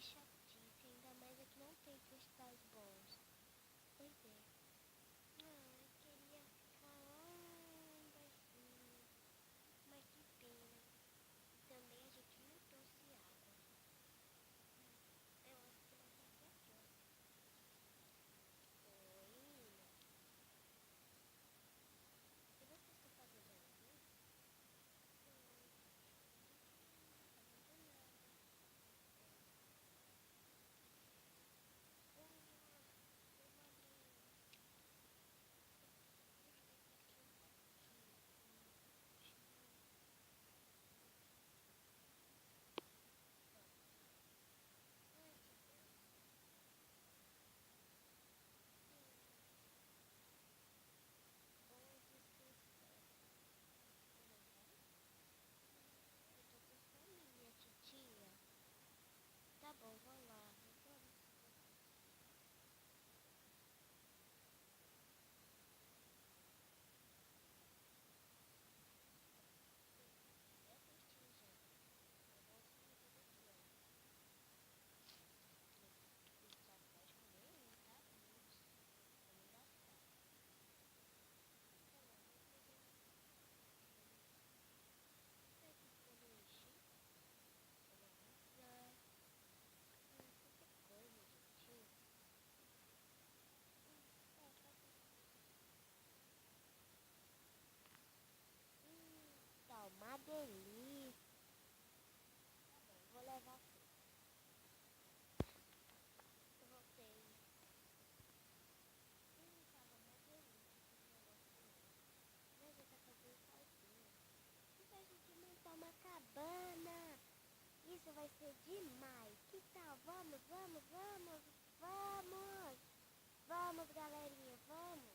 chatice, ainda mais aqui não tem cristais bons. Pois é. Ah, eu queria ficar lá embaixo, mas que pena. Também a gente não trouxe água. Eu acho que vai ser aqui, ó. Oi, menina. E você está fazendo aí? Oi. Não tá fazendo nada. Olá, meu maninho. Deixa eu deitar aqui um pouquinho. Ai, que bom. Vou descansar. Você não vai? Eu tô com fominha, titia. Tá bom, vou lá. Vamos descansar. É pertinho já. É bom você fazer daqui, ó. E só pode comer um, tá? Pra não gastar. Então, ó, vou fazer esse sanduíche. Vamos arrasar. Tanta coisa, gente. Tá bom. Tá uma delícia. Tá bom, vou levar tudo. Eu voltei. Tava uma delícia esse negócio não. Mas já tá fazendo sozinha. E se a gente montar uma cabana? Isso vai ser demais. Que tal? Vamos, vamos, vamos, vamos. Vamos, galerinha, vamos.